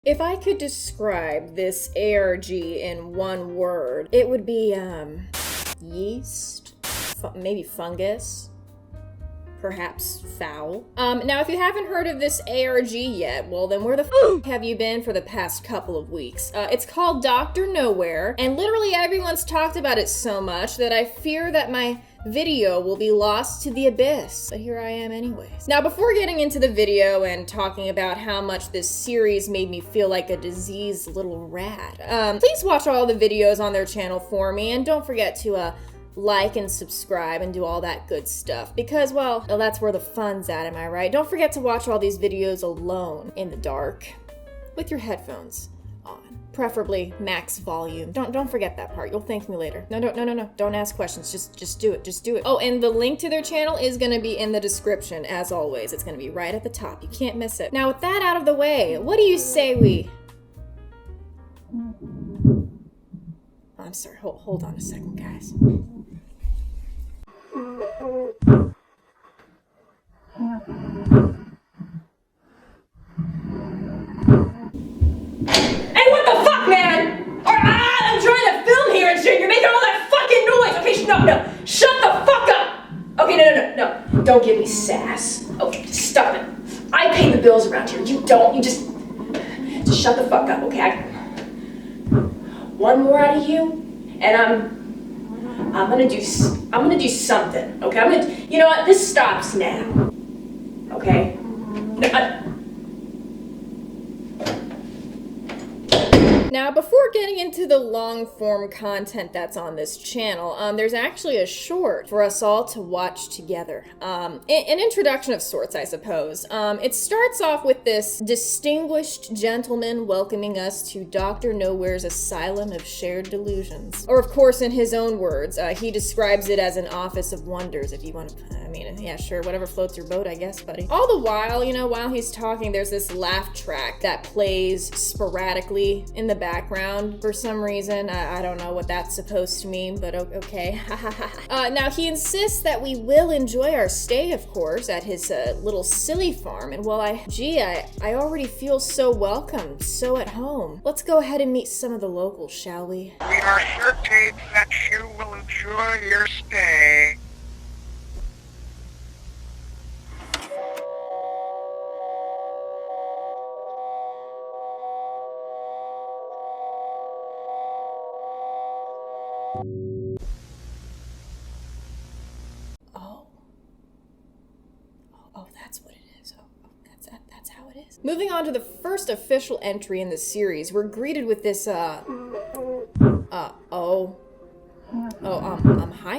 If I could describe this ARG in one word, it would be, yeast, maybe fungus, perhaps foul. Now if you haven't heard of this ARG yet, well then where the f have you been for the past couple of weeks? It's called Doctor Nowhere, and literally everyone's talked about it so much that I fear that my video will be lost to the abyss, but here I am anyways. Now before getting into the video and talking about how much this series made me feel like a diseased little rat, please watch all the videos on their channel for me, and don't forget to like and subscribe and do all that good stuff, because, well, that's where the fun's at, am I right? Don't forget to watch all these videos alone in the dark with your headphones on, preferably max volume. Don't forget that part. You'll thank me later. No, don't ask questions. Just do it. Oh, and the link to their channel is going to be in the description, as always. It's going to be right at the top. You can't miss it. Now with that out of the way, what do you say we... I'm sorry, hold on a second, guys. Hey, what the fuck, man? I'm trying to film here and shit. You're making all that fucking noise. Okay, no. Shut the fuck up. Okay, no. Don't give me sass. Okay, stop it. I pay the bills around here. You don't. You just shut the fuck up, okay? One more out of you, and I'm gonna do something, okay? You know what? This stops now, okay? Now, before getting into the long-form content that's on this channel, there's actually a short for us all to watch together. An introduction of sorts, I suppose. It starts off with this distinguished gentleman welcoming us to Doctor Nowhere's Asylum of Shared Delusions. Or, of course, in his own words, he describes it as an office of wonders, if you want to, yeah, sure, whatever floats your boat, I guess, buddy. All the while, while he's talking, there's this laugh track that plays sporadically in the background for some reason. I don't know what that's supposed to mean, but okay. Now he insists that we will enjoy our stay, of course, at his little silly farm, and well, I already feel so welcome, so at home. Let's go ahead and meet some of the locals, shall we? We are certain that you will enjoy your stay. Oh, that's what it is. That's how it is. Moving on to the first official entry in the series, we're greeted with this, hi,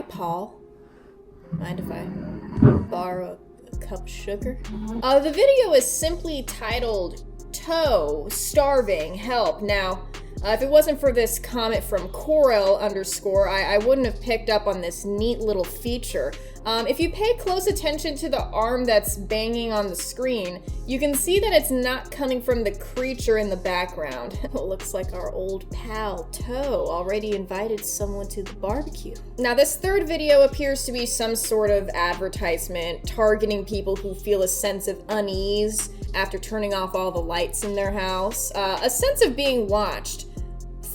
Paul. Mind if I borrow a cup of sugar? The video is simply titled, Toe, Starving, Help. Now, if it wasn't for this comment from Corel _ I wouldn't have picked up on this neat little feature. If you pay close attention to the arm that's banging on the screen, you can see that it's not coming from the creature in the background. It looks like our old pal, Toe, already invited someone to the barbecue. Now, this third video appears to be some sort of advertisement targeting people who feel a sense of unease after turning off all the lights in their house. A sense of being watched,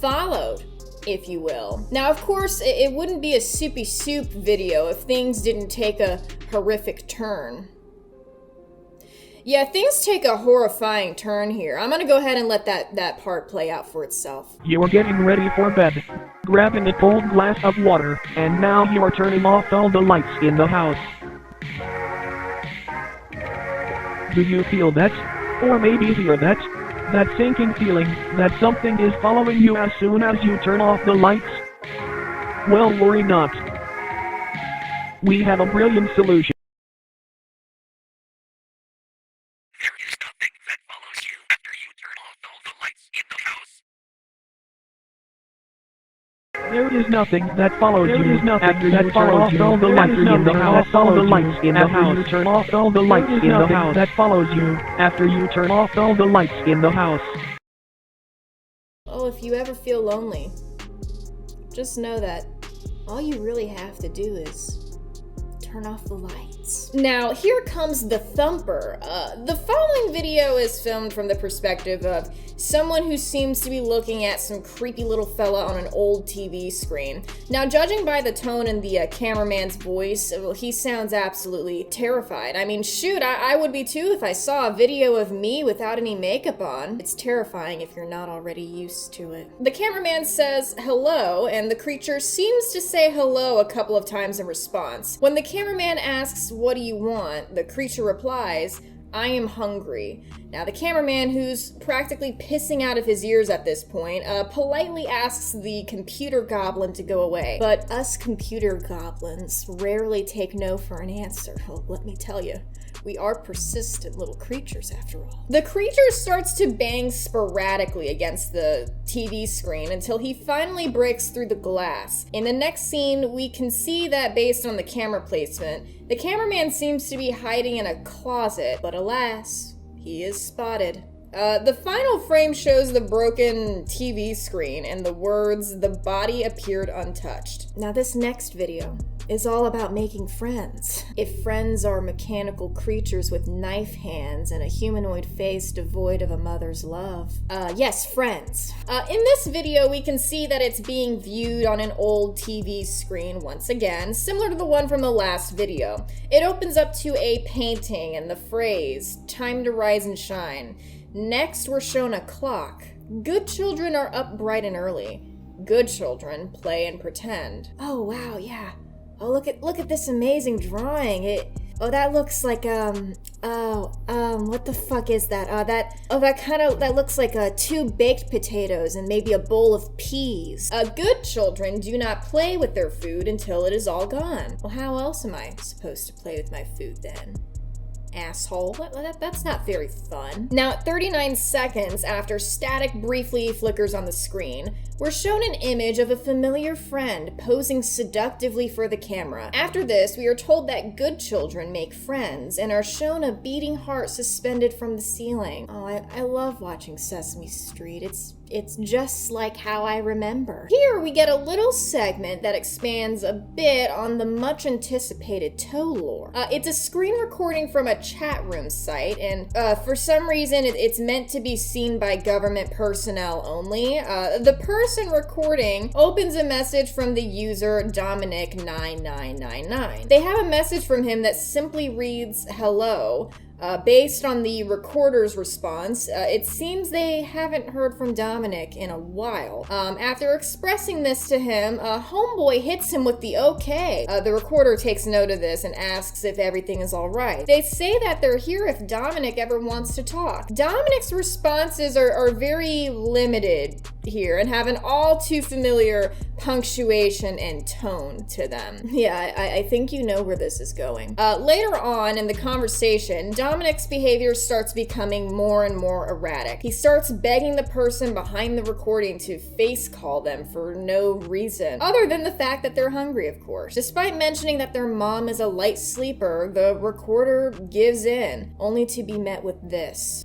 followed, if you will. Now, of course, it wouldn't be a soupy soup video if things didn't take a horrific turn. Yeah, things take a horrifying turn here. I'm gonna go ahead and let that part play out for itself. You are getting ready for bed, grabbing a cold glass of water, and now you are turning off all the lights in the house. Do you feel that? Or maybe hear that? That sinking feeling that something is following you as soon as you turn off the lights? Well, worry not. We have a brilliant solution. There is nothing that follows you after you turn off all the lights in the house. There is nothing that follows you after you turn off all the lights in the house. All the lights in the house. Turn off all the lights in the house. That follows you after you turn off all the lights in the house. Oh, if you ever feel lonely, just know that all you really have to do is turn off the lights. lights. Now, here comes the thumper. The following video is filmed from the perspective of someone who seems to be looking at some creepy little fella on an old TV screen. Now, judging by the tone and the cameraman's voice, well, he sounds absolutely terrified. I mean, shoot, I would be too if I saw a video of me without any makeup on. It's terrifying if you're not already used to it. The cameraman says hello, and the creature seems to say hello a couple of times in response. When the cameraman asks, "What do you want?" the creature replies, "I am hungry." Now, the cameraman, who's practically pissing out of his ears at this point, politely asks the computer goblin to go away. But us computer goblins rarely take no for an answer. Well, let me tell you. We are persistent little creatures, after all. The creature starts to bang sporadically against the TV screen until he finally breaks through the glass. In the next scene, we can see that based on the camera placement, the cameraman seems to be hiding in a closet, but alas, he is spotted. The final frame shows the broken TV screen and the words, "The body appeared untouched." Now, this next video is all about making friends. If friends are mechanical creatures with knife hands and a humanoid face devoid of a mother's love. Yes, friends. In this video, we can see that it's being viewed on an old TV screen once again, similar to the one from the last video. It opens up to a painting and the phrase, "Time to rise and shine." Next, we're shown a clock. Good children are up bright and early. Good children play and pretend. Oh, wow, yeah. Oh, look at this amazing drawing. That looks like, what the fuck is that? That looks like, 2 baked potatoes and maybe a bowl of peas. Good children do not play with their food until it is all gone. Well, how else am I supposed to play with my food then? Asshole. That's not very fun. Now, at 39 seconds after static briefly flickers on the screen, we're shown an image of a familiar friend posing seductively for the camera. After this, we are told that good children make friends and are shown a beating heart suspended from the ceiling. Oh, I love watching Sesame Street. It's just like how I remember. Here we get a little segment that expands a bit on the much anticipated toe lore. It's a screen recording from a chat room site, and for some reason it's meant to be seen by government personnel only. The person recording opens a message from the user Dominic9999. They have a message from him that simply reads, "Hello." Based on the recorder's response, it seems they haven't heard from Dominic in a while. After expressing this to him, Homeboy hits him with the okay. The recorder takes note of this and asks if everything is alright. They say that they're here if Dominic ever wants to talk. Dominic's responses are very limited here and have an all too familiar punctuation and tone to them. Yeah, I think you know where this is going. Later on in the conversation, Dominic's behavior starts becoming more and more erratic. He starts begging the person behind the recording to face call them for no reason, other than the fact that they're hungry, of course. Despite mentioning that their mom is a light sleeper, the recorder gives in, only to be met with this.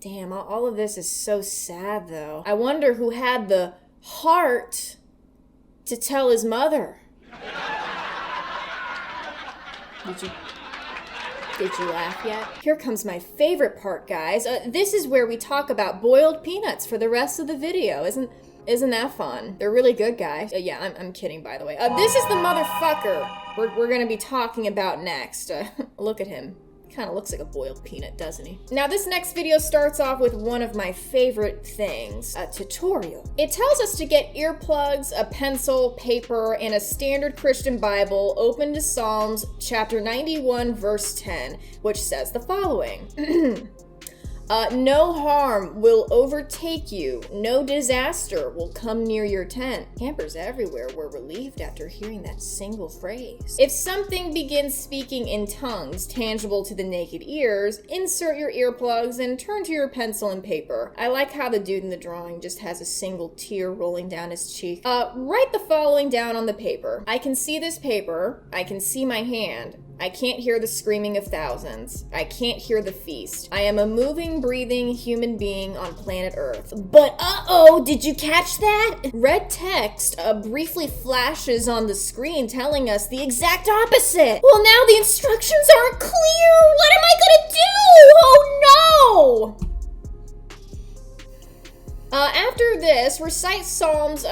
Damn, all of this is so sad, though. I wonder who had the heart to tell his mother. Did you laugh yet? Here comes my favorite part, guys. This is where we talk about boiled peanuts for the rest of the video. Isn't that fun? They're really good, guys. Yeah, I'm kidding, by the way. This is the motherfucker we're gonna be talking about next. Look at him. Kind of looks like a boiled peanut, doesn't he? Now, this next video starts off with one of my favorite things, a tutorial. It tells us to get earplugs, a pencil, paper, and a standard Christian Bible open to Psalms chapter 91, verse 10, which says the following. No harm will overtake you. No disaster will come near your tent. Campers everywhere were relieved after hearing that single phrase. If something begins speaking in tongues tangible to the naked ears, insert your earplugs and turn to your pencil and paper. I like how the dude in the drawing just has a single tear rolling down his cheek. Write the following down on the paper. I can see this paper. I can see my hand. I can't hear the screaming of thousands. I can't hear the feast. I am a moving, breathing human being on planet Earth. But uh-oh, did you catch that? Red text briefly flashes on the screen telling us the exact opposite. Well, now the instructions aren't clear. What am I gonna do? Oh no! After this, recite Psalms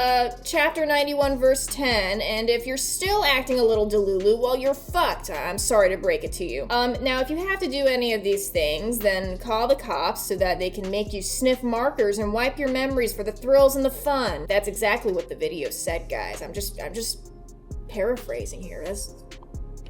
chapter 91 verse 10, and if you're still acting a little delulu, well, you're fucked. I'm sorry to break it to you. Now, if you have to do any of these things, then call the cops so that they can make you sniff markers and wipe your memories for the thrills and the fun. That's exactly what the video said, guys. I'm just paraphrasing here.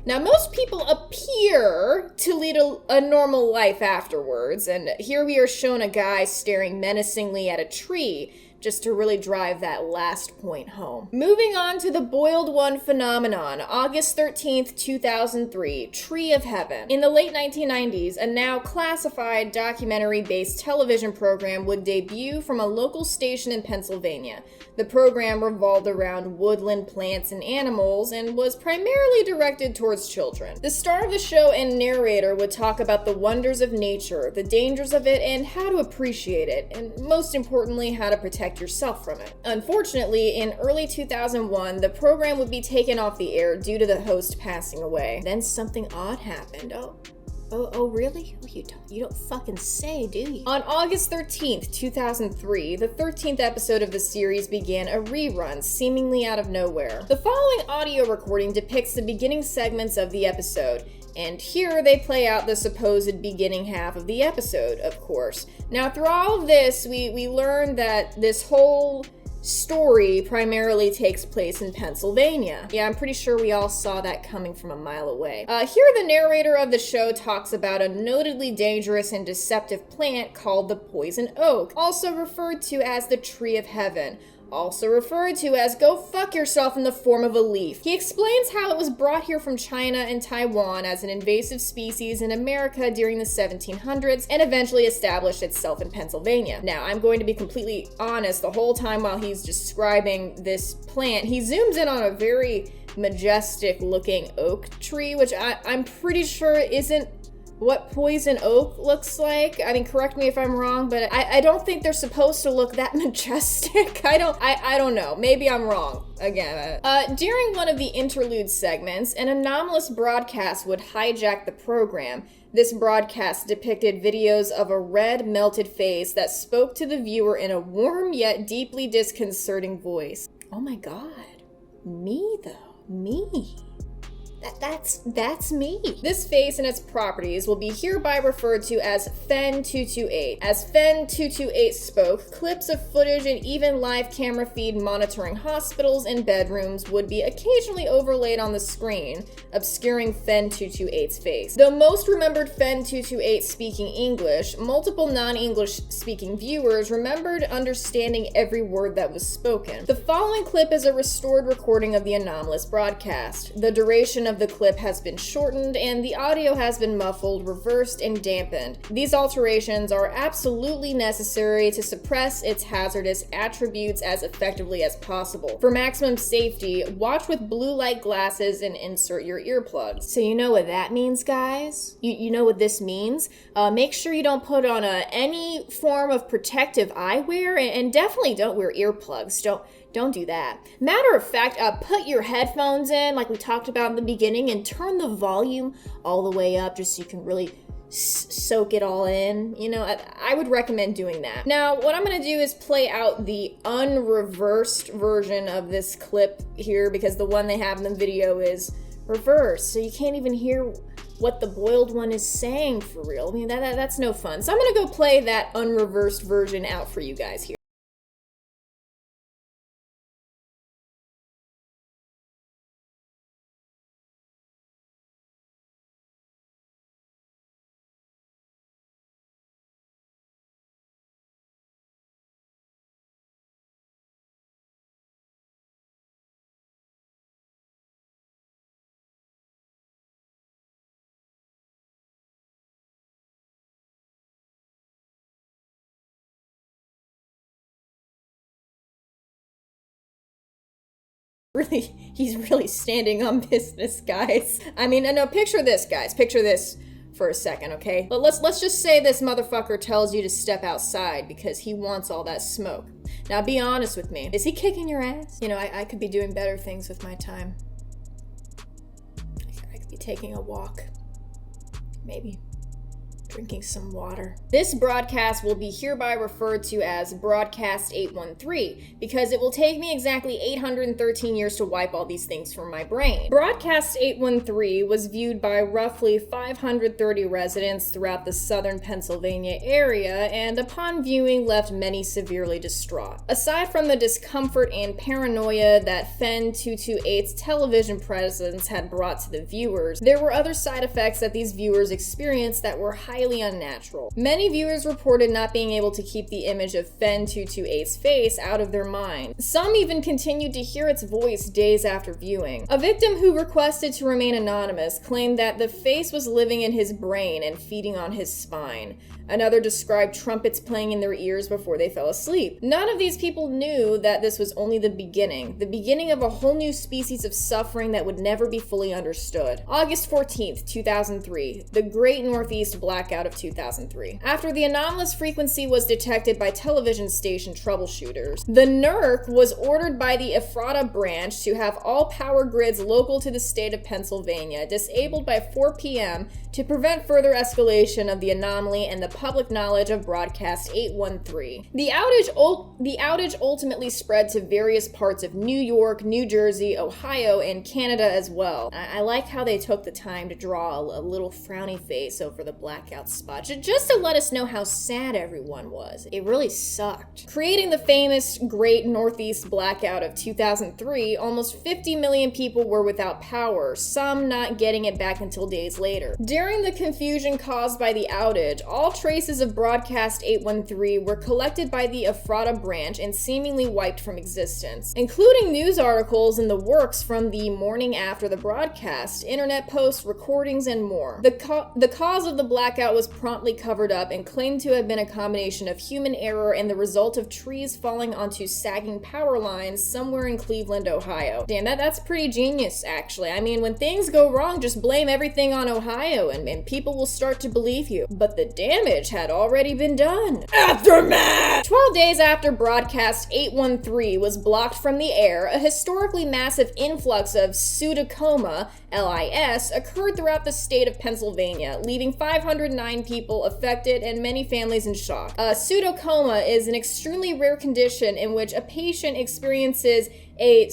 Now, most people appear to lead a normal life afterwards, and here we are shown a guy staring menacingly at a tree, just to really drive that last point home. Moving on to the boiled one phenomenon, August 13th, 2003, Tree of Heaven. In the late 1990s, a now classified documentary-based television program would debut from a local station in Pennsylvania. The program revolved around woodland plants and animals and was primarily directed towards children. The star of the show and narrator would talk about the wonders of nature, the dangers of it, and how to appreciate it, and most importantly, how to protect yourself from it. Unfortunately, in early 2001, the program would be taken off the air due to the host passing away. Then something odd happened. Oh, really? Oh, you don't fucking say, do you? On August 13th, 2003, the 13th episode of the series began a rerun, seemingly out of nowhere. The following audio recording depicts the beginning segments of the episode, and here they play out the supposed beginning half of the episode, of course. Now, through all of this, we learn that this whole story primarily takes place in Pennsylvania. Yeah, I'm pretty sure we all saw that coming from a mile away. Here the narrator of the show talks about a notedly dangerous and deceptive plant called the poison oak, also referred to as the Tree of Heaven, also referred to as go fuck yourself in the form of a leaf. He explains how it was brought here from China and Taiwan as an invasive species in America during the 1700s and eventually established itself in Pennsylvania. Now, I'm going to be completely honest, the whole time while he's describing this plant, he zooms in on a very majestic looking oak tree, which I'm pretty sure isn't what poison oak looks like. I mean, correct me if I'm wrong, but I don't think they're supposed to look that majestic. I don't know. Maybe I'm wrong. Again, during one of the interlude segments, an anomalous broadcast would hijack the program. This broadcast depicted videos of a red, melted face that spoke to the viewer in a warm yet deeply disconcerting voice. Oh my god. Me, though. Me. That's me. This face and its properties will be hereby referred to as Fen228. As Fen228 spoke, clips of footage and even live camera feed monitoring hospitals and bedrooms would be occasionally overlaid on the screen, obscuring Fen228's face. Though most remembered Fen228 speaking English, multiple non-English speaking viewers remembered understanding every word that was spoken. The following clip is a restored recording of the anomalous broadcast. The duration of the clip has been shortened and the audio has been muffled, reversed, and dampened. These alterations are absolutely necessary to suppress its hazardous attributes as effectively as possible. For maximum safety, watch with blue light glasses and insert your earplugs. So you know what that means, guys? You know what this means? Make sure you don't put on any form of protective eyewear, and definitely don't wear earplugs. Don't do that. Matter of fact, put your headphones in, like we talked about in the beginning, and turn the volume all the way up just so you can really soak it all in. You know, I would recommend doing that. Now, what I'm gonna do is play out the unreversed version of this clip here, because the one they have in the video is reversed, so you can't even hear what the boiled one is saying for real. I mean, that's no fun. So I'm gonna go play that unreversed version out for you guys here. he's really standing on business, guys. I mean, no, picture this, guys. Picture this for a second, okay? But let's just say this motherfucker tells you to step outside because he wants all that smoke. Now, be honest with me. Is he kicking your ass? You know, I could be doing better things with my time. I could be taking a walk. Maybe drinking some water. This broadcast will be hereby referred to as Broadcast 813 because it will take me exactly 813 years to wipe all these things from my brain. Broadcast 813 was viewed by roughly 530 residents throughout the southern Pennsylvania area, and upon viewing left many severely distraught. Aside from the discomfort and paranoia that Fen 228's television presence had brought to the viewers, there were other side effects that these viewers experienced that were highly unnatural. Many viewers reported not being able to keep the image of Fen 228's face out of their mind. Some even continued to hear its voice days after viewing. A victim who requested to remain anonymous claimed that the face was living in his brain and feeding on his spine. Another described trumpets playing in their ears before they fell asleep. None of these people knew that this was only the beginning of a whole new species of suffering that would never be fully understood. August 14th, 2003, the Great Northeast Blackout of 2003. After the anomalous frequency was detected by television station troubleshooters, the NERC was ordered by the Ephrata branch to have all power grids local to the state of Pennsylvania disabled by 4 p.m. to prevent further escalation of the anomaly and the public knowledge of Broadcast 813. The outage ultimately spread to various parts of New York, New Jersey, Ohio, and Canada as well. I like how they took the time to draw a little frowny face over the blackout spot, just to let us know how sad everyone was. It really sucked. Creating the famous Great Northeast Blackout of 2003, almost 50 million people were without power, some not getting it back until days later. During the confusion caused by the outage, all traces of Broadcast 813 were collected by the Ephrata branch and seemingly wiped from existence, including news articles in the works from the morning after the broadcast, internet posts, recordings, and more. The cause of the blackout was promptly covered up and claimed to have been a combination of human error and the result of trees falling onto sagging power lines somewhere in Cleveland, Ohio. Damn, that's pretty genius, actually. I mean, when things go wrong, just blame everything on Ohio and people will start to believe you. But the damage had already been done. Aftermath! 12 days after Broadcast 813 was blocked from the air, a historically massive influx of pseudocoma, LIS, occurred throughout the state of Pennsylvania, leaving 509 people affected and many families in shock. Pseudocoma is an extremely rare condition in which a patient experiences a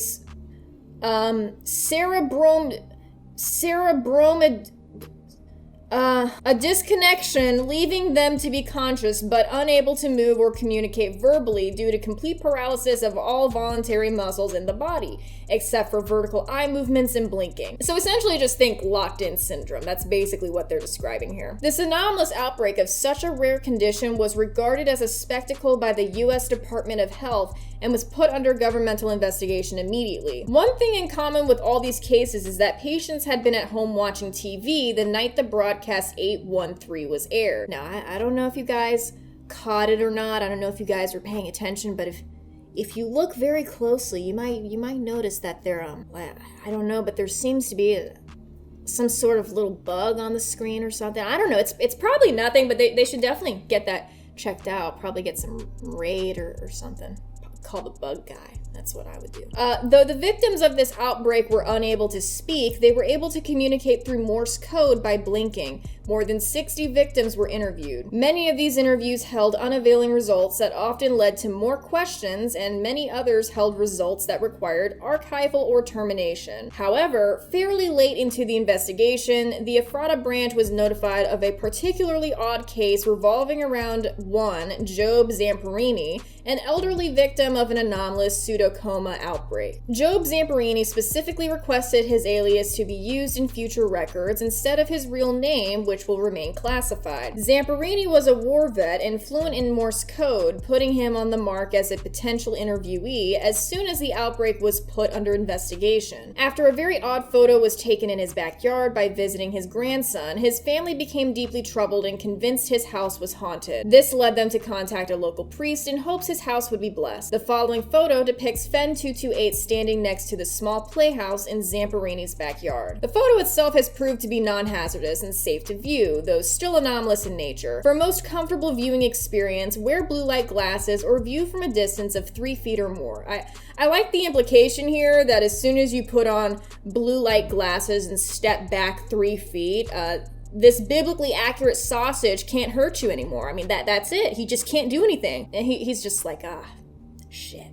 a disconnection, leaving them to be conscious but unable to move or communicate verbally due to complete paralysis of all voluntary muscles in the body, except for vertical eye movements and blinking. So essentially just think locked-in syndrome. That's basically what they're describing here. This anomalous outbreak of such a rare condition was regarded as a spectacle by the U.S. Department of Health and was put under governmental investigation immediately. One thing in common with all these cases is that patients had been at home watching TV the night the Broadcast 813 was aired. Now, I don't know if you guys caught it or not. I don't know if you guys were paying attention, but if you look very closely, you might notice that there, I don't know, but there seems to be some sort of little bug on the screen or something. I don't know. It's probably nothing, but they should definitely get that checked out. Probably get some raid or something. Call the bug guy. That's what I would do. Though the victims of this outbreak were unable to speak, they were able to communicate through Morse code by blinking. More than 60 victims were interviewed. Many of these interviews held unavailing results that often led to more questions, and many others held results that required archival or termination. However, fairly late into the investigation, the Ephrata branch was notified of a particularly odd case revolving around one Job Zamperini, an elderly victim of an anomalous pseudocoma outbreak. Job Zamperini specifically requested his alias to be used in future records instead of his real name, which will remain classified. Zamperini was a war vet and fluent in Morse code, putting him on the mark as a potential interviewee as soon as the outbreak was put under investigation. After a very odd photo was taken in his backyard by visiting his grandson, his family became deeply troubled and convinced his house was haunted. This led them to contact a local priest in hopes his house would be blessed. The following photo depicts depicts Fen228 standing next to the small playhouse in Zamperini's backyard. The photo itself has proved to be non-hazardous and safe to view, though still anomalous in nature. For a most comfortable viewing experience, wear blue light glasses or view from a distance of 3 feet or more. I like the implication here that as soon as you put on blue light glasses and step back 3 feet, this biblically accurate sausage can't hurt you anymore. I mean, that's it. He just can't do anything. And he's just like, shit.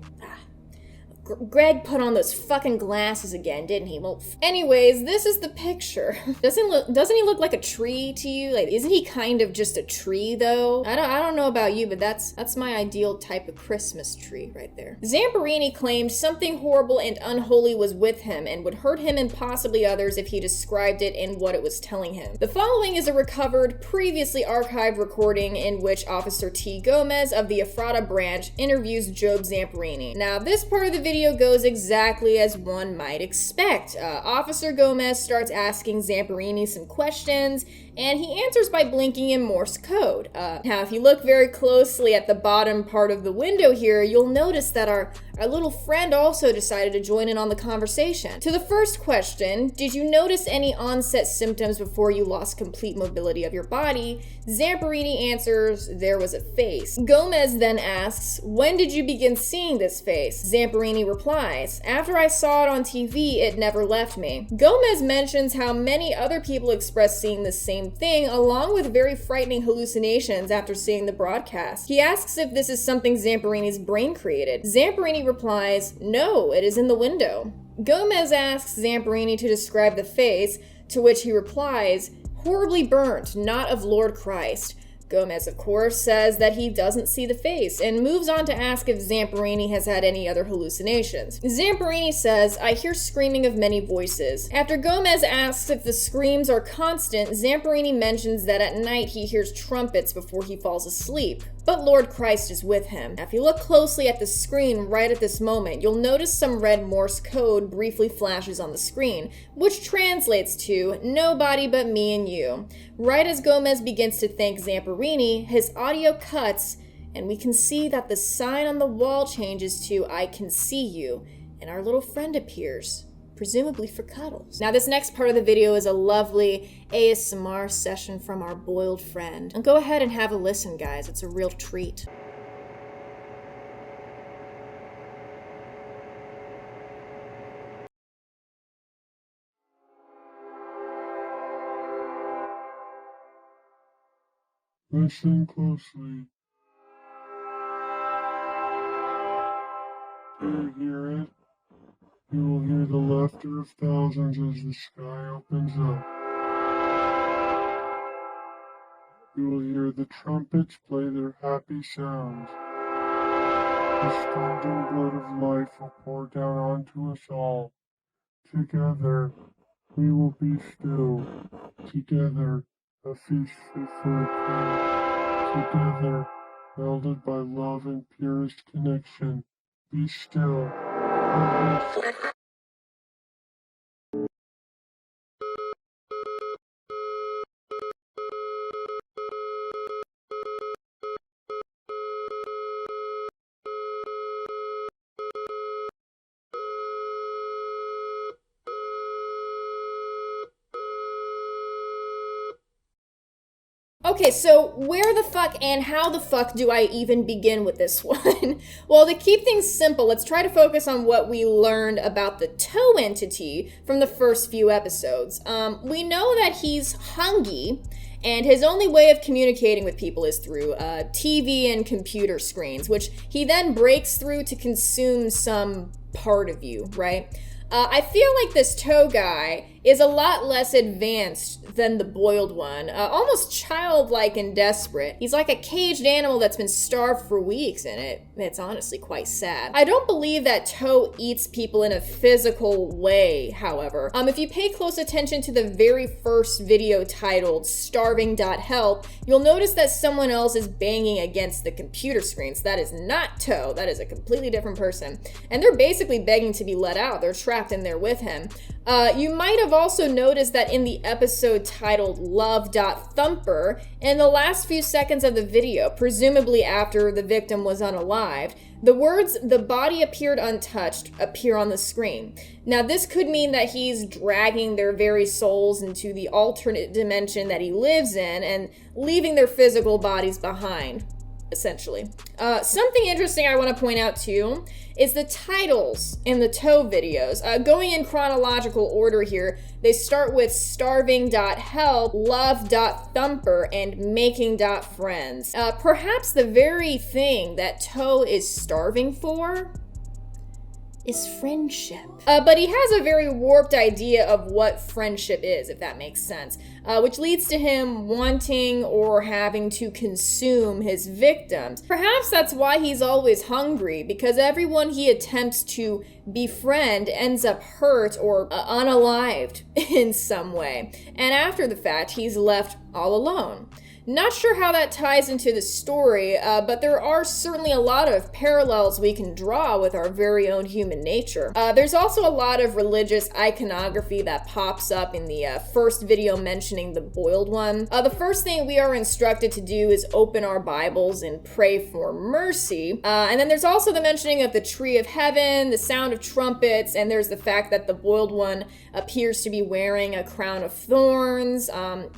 Greg put on those fucking glasses again, didn't he? Well, anyways, this is the picture. Doesn't he look like a tree to you? Like, isn't he kind of just a tree though? I don't know about you, but that's my ideal type of Christmas tree right there. Zamperini claimed something horrible and unholy was with him and would hurt him and possibly others if he described it in what it was telling him. The following is a recovered, previously archived recording in which Officer T. Gomez of the Ephrata branch interviews Job Zamperini. Now, this part of the video goes exactly as one might expect. Officer Gomez starts asking Zamperini some questions, and he answers by blinking in Morse code. Now, if you look very closely at the bottom part of the window here, you'll notice that our little friend also decided to join in on the conversation. To the first question, did you notice any onset symptoms before you lost complete mobility of your body? Zamperini answers, there was a face. Gomez then asks, when did you begin seeing this face? Zamperini replies, after I saw it on TV, it never left me. Gomez mentions how many other people expressed seeing the same thing, along with very frightening hallucinations after seeing the broadcast. He asks if this is something Zamperini's brain created. Zamperini replies, no, it is in the window. Gomez asks Zamperini to describe the face, to which he replies, horribly burnt, not of Lord Christ. Gomez, of course, says that he doesn't see the face and moves on to ask if Zamperini has had any other hallucinations. Zamperini says, I hear screaming of many voices. After Gomez asks if the screams are constant, Zamperini mentions that at night he hears trumpets before he falls asleep. But Lord Christ is with him. Now, if you look closely at the screen right at this moment, you'll notice some red Morse code briefly flashes on the screen, which translates to, nobody but me and you. Right as Gomez begins to thank Zamperini, his audio cuts, and we can see that the sign on the wall changes to, I can see you, and our little friend appears. Presumably for cuddles. Now, this next part of the video is a lovely ASMR session from our boiled friend. And go ahead and have a listen, guys. It's a real treat. Listen closely. Do you hear it? You will hear the laughter of thousands as the sky opens up. You will hear the trumpets play their happy sounds. The scalding blood of life will pour down onto us all. Together, we will be still. Together, a feast fit for a king. Together, melded by love and purest connection. Be still. Okay, so where the fuck and how the fuck do I even begin with this one? Well, to keep things simple, let's try to focus on what we learned about the toe entity from the first few episodes. We know that he's hungry, and his only way of communicating with people is through TV and computer screens, which he then breaks through to consume some part of you, right? I feel like this toe guy is a lot less advanced than the boiled one, almost childlike and desperate. He's like a caged animal that's been starved for weeks, and it's honestly quite sad. I don't believe that Toe eats people in a physical way, however. If you pay close attention to the very first video titled Starving.Help, you'll notice that someone else is banging against the computer screens. That is not Toe, that is a completely different person. And they're basically begging to be let out. They're trapped in there with him. You might have have also noticed that in the episode titled Love.Thumper, in the last few seconds of the video, presumably after the victim was unalived, the words, "the body appeared untouched," appear on the screen. Now, this could mean that he's dragging their very souls into the alternate dimension that he lives in and leaving their physical bodies behind, essentially. Something interesting I want to point out too is the titles in the toe videos. Going in chronological order here, they start with starving.help, love.thumper, and making.friends. Perhaps the very thing that Toe is starving for is friendship. But he has a very warped idea of what friendship is, if that makes sense, which leads to him wanting or having to consume his victims. Perhaps that's why he's always hungry, because everyone he attempts to befriend ends up hurt or unalived in some way. And after the fact, he's left all alone. Not sure how that ties into the story, but there are certainly a lot of parallels we can draw with our very own human nature. There's also a lot of religious iconography that pops up in the first video mentioning the boiled one. The first thing we are instructed to do is open our Bibles and pray for mercy. And then there's also the mentioning of the tree of heaven, the sound of trumpets, and there's the fact that the boiled one appears to be wearing a crown of thorns,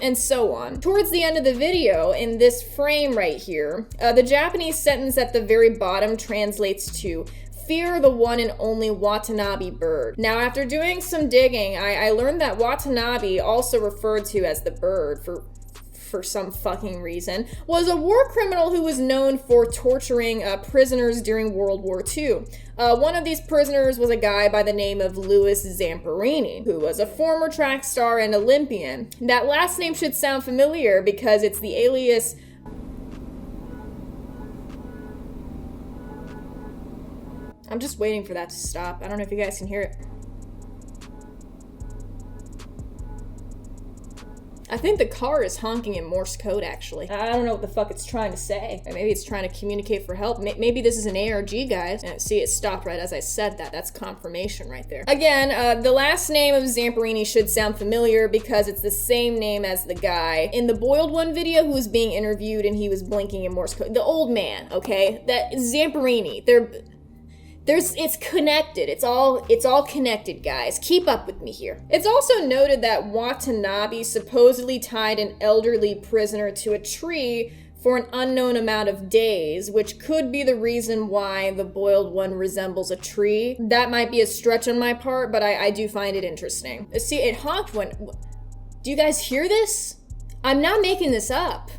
and so on. Towards the end of the video, in this frame right here, the Japanese sentence at the very bottom translates to "Fear the one and only Watanabe bird." Now, after doing some digging, I learned that Watanabe, also referred to as the bird for some fucking reason, was a war criminal who was known for torturing prisoners during World War II. One of these prisoners was a guy by the name of Louis Zamperini, who was a former track star and Olympian. That last name should sound familiar because it's the alias... I'm just waiting for that to stop. I don't know if you guys can hear it. I think the car is honking in Morse code, actually. I don't know what the fuck it's trying to say. Maybe it's trying to communicate for help. Maybe this is an ARG, guys. See, it stopped right as I said that. That's confirmation right there. Again, the last name of Zamperini should sound familiar because it's the same name as the guy in the Boiled One video who was being interviewed and he was blinking in Morse code. The old man, okay? That Zamperini, it's connected. It's all connected, guys. Keep up with me here. It's also noted that Watanabe supposedly tied an elderly prisoner to a tree for an unknown amount of days, which could be the reason why the boiled one resembles a tree. That might be a stretch on my part, but I do find it interesting. See, it honked when... Do you guys hear this? I'm not making this up.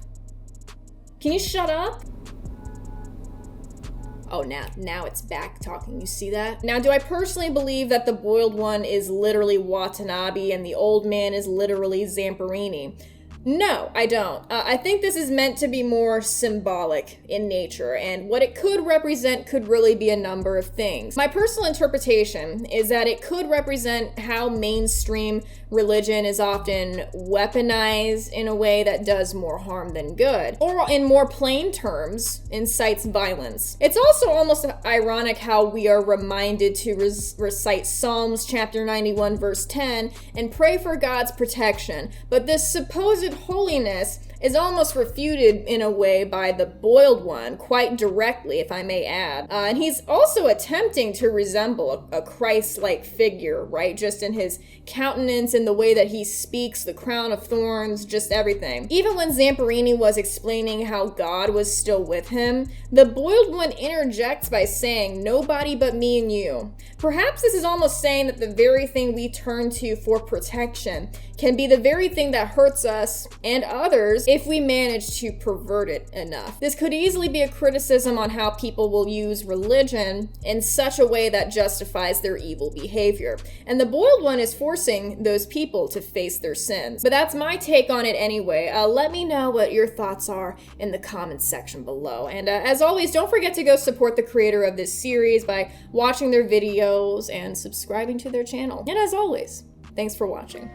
Can you shut up? Oh, now it's back talking. You see that? Now, do I personally believe that the boiled one is literally Watanabe and the old man is literally Zamperini? No, I don't. I think this is meant to be more symbolic in nature, and what it could represent could really be a number of things. My personal interpretation is that it could represent how mainstream religion is often weaponized in a way that does more harm than good, or in more plain terms, incites violence. It's also almost ironic how we are reminded to recite Psalms chapter 91 verse 10 and pray for God's protection, but this supposed holiness is almost refuted in a way by the boiled one, quite directly, if I may add. And he's also attempting to resemble a Christ-like figure, right? Just in his countenance and the way that he speaks, the crown of thorns, just everything. Even when Zamperini was explaining how God was still with him, the boiled one interjects by saying, "Nobody but me and you." Perhaps this is almost saying that the very thing we turn to for protection can be the very thing that hurts us and others if we manage to pervert it enough. This could easily be a criticism on how people will use religion in such a way that justifies their evil behavior. And the boiled one is forcing those people to face their sins. But that's my take on it anyway. Let me know what your thoughts are in the comments section below. And as always, don't forget to go support the creator of this series by watching their videos and subscribing to their channel. And as always, thanks for watching.